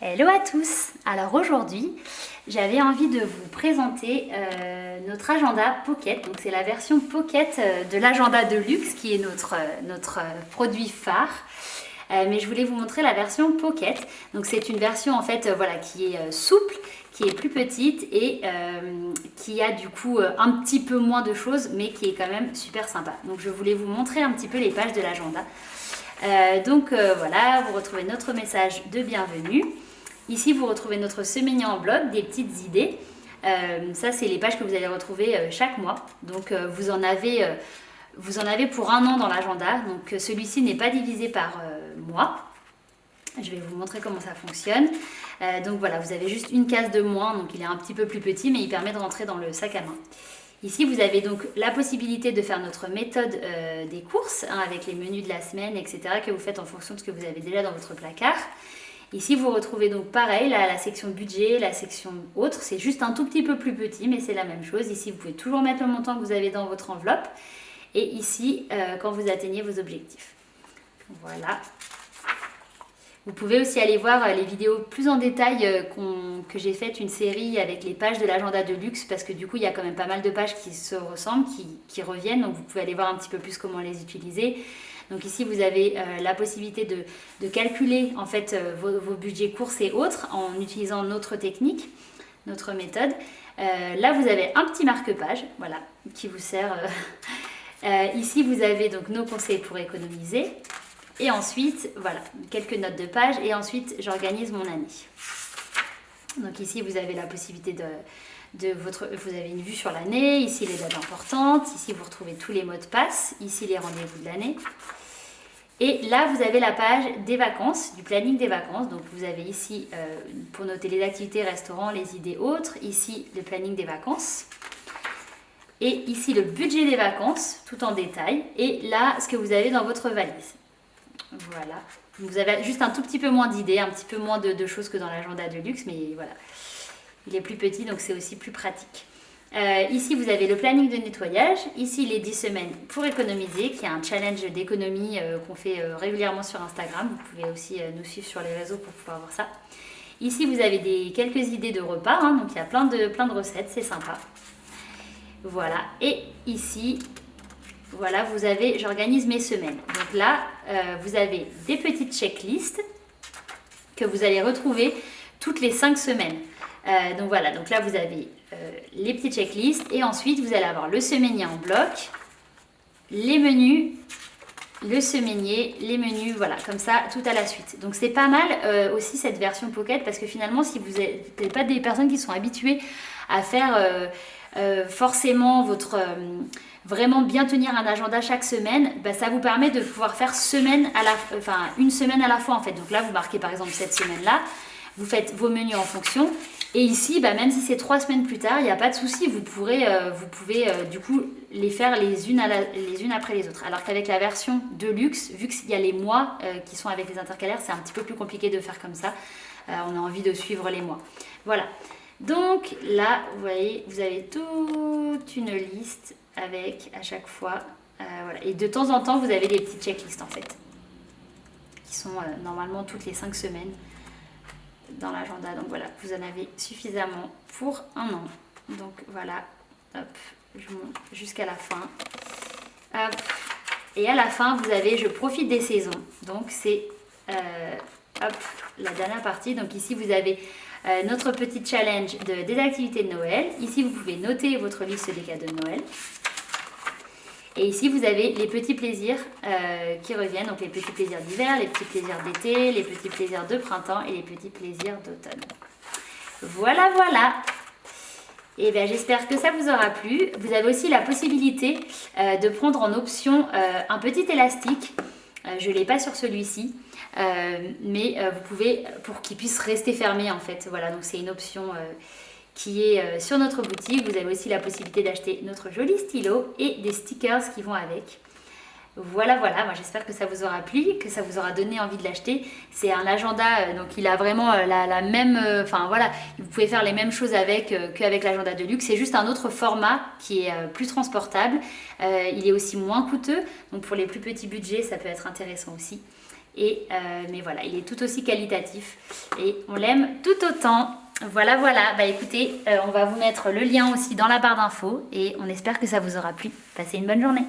Hello à tous. Alors aujourd'hui, j'avais envie de vous présenter notre agenda Pocket. Donc c'est la version Pocket de l'agenda de luxe qui est notre produit phare. Mais je voulais vous montrer la version Pocket. Donc c'est une version en fait voilà, qui est souple, qui est plus petite et qui a du coup un petit peu moins de choses, mais qui est quand même super sympa. Donc je voulais vous montrer un petit peu les pages de l'agenda. Voilà, vous retrouvez notre message de bienvenue. Ici, vous retrouvez notre semainier en bloc, des petites idées. Ça, c'est les pages que vous allez retrouver chaque mois. Donc, vous en avez pour un an dans l'agenda. Donc, celui-ci n'est pas divisé par mois. Je vais vous montrer comment ça fonctionne. Donc voilà, vous avez juste une case de moins. Donc, il est un petit peu plus petit, mais il permet de rentrer dans le sac à main. Ici, vous avez donc la possibilité de faire notre méthode des courses, avec les menus de la semaine, etc., que vous faites en fonction de ce que vous avez déjà dans votre placard. Ici, vous retrouvez donc pareil, la section budget, la section autre. C'est juste un tout petit peu plus petit, mais c'est la même chose. Ici, vous pouvez toujours mettre le montant que vous avez dans votre enveloppe. Et ici, quand vous atteignez vos objectifs. Voilà. Vous pouvez aussi aller voir les vidéos plus en détail que j'ai faites, une série avec les pages de l'agenda de luxe, parce que du coup, il y a quand même pas mal de pages qui se ressemblent, qui reviennent. Donc, vous pouvez aller voir un petit peu plus comment les utiliser. Donc ici, vous avez la possibilité de calculer en fait vos budgets courses et autres en utilisant notre technique, notre méthode. Là, vous avez un petit marque-page, voilà, qui vous sert. Ici, vous avez donc nos conseils pour économiser. Et ensuite, voilà, quelques notes de page. Et ensuite, j'organise mon année. Donc ici, vous avez la possibilité vous avez une vue sur l'année, ici les dates importantes, ici vous retrouvez tous les mots de passe, ici les rendez-vous de l'année. Et là, vous avez la page des vacances, du planning des vacances. Donc vous avez ici, pour noter les activités, restaurants, les idées autres, ici le planning des vacances. Et ici le budget des vacances, tout en détail. Et là, ce que vous avez dans votre valise. Voilà. Vous avez juste un tout petit peu moins d'idées, un petit peu moins de choses que dans l'agenda de luxe, mais voilà. Il est plus petit, donc c'est aussi plus pratique. Ici, vous avez le planning de nettoyage. Ici, les 10 semaines pour économiser, qui est un challenge d'économie qu'on fait régulièrement sur Instagram. Vous pouvez aussi nous suivre sur les réseaux pour pouvoir voir ça. Ici, vous avez quelques idées de repas. Donc, il y a plein de recettes. C'est sympa. Voilà. Et ici, voilà, j'organise mes semaines. Donc là, vous avez des petites checklists que vous allez retrouver toutes les 5 semaines. Donc voilà, donc là vous avez les petites checklists et ensuite vous allez avoir le semainier en bloc, les menus, le semainier, les menus, voilà, comme ça, tout à la suite. Donc c'est pas mal aussi cette version Pocket parce que finalement si vous n'êtes pas des personnes qui sont habituées à faire forcément vraiment bien tenir un agenda chaque semaine, bah, ça vous permet de pouvoir faire une semaine à la fois en fait. Donc là vous marquez par exemple cette semaine-là, vous faites vos menus en fonction. Et ici, bah, même si c'est 3 semaines plus tard, il n'y a pas de souci, vous pouvez du coup les faire les unes après les autres. Alors qu'avec la version de luxe, vu qu'il y a les mois qui sont avec les intercalaires, c'est un petit peu plus compliqué de faire comme ça. On a envie de suivre les mois. Voilà. Donc là, vous voyez, vous avez toute une liste avec à chaque fois. Voilà. Et de temps en temps, vous avez des petites checklists en fait, qui sont normalement toutes les 5 semaines dans l'agenda. Donc voilà, vous en avez suffisamment pour un an. Donc voilà, hop, je monte jusqu'à la fin. Hop. Et à la fin, vous avez je profite des saisons. Donc c'est hop, la dernière partie. Donc ici, vous avez notre petit challenge des activités de Noël. Ici, vous pouvez noter votre liste des cadeaux de Noël. Et ici, vous avez les petits plaisirs qui reviennent. Donc les petits plaisirs d'hiver, les petits plaisirs d'été, les petits plaisirs de printemps et les petits plaisirs d'automne. Voilà, voilà. Et bien, j'espère que ça vous aura plu. Vous avez aussi la possibilité de prendre en option un petit élastique. Je ne l'ai pas sur celui-ci. Mais vous pouvez, pour qu'il puisse rester fermé en fait. Voilà, donc c'est une option qui est sur notre boutique. Vous avez aussi la possibilité d'acheter notre joli stylo et des stickers qui vont avec. Voilà, voilà, moi j'espère que ça vous aura plu, que ça vous aura donné envie de l'acheter. C'est un agenda, donc il a vraiment la même... Enfin voilà, vous pouvez faire les mêmes choses qu'avec l'agenda de luxe. C'est juste un autre format qui est plus transportable. Il est aussi moins coûteux, donc pour les plus petits budgets, ça peut être intéressant aussi. Mais voilà, il est tout aussi qualitatif et on l'aime tout autant. Voilà, voilà. Bah écoutez, on va vous mettre le lien aussi dans la barre d'infos et on espère que ça vous aura plu. Passez une bonne journée.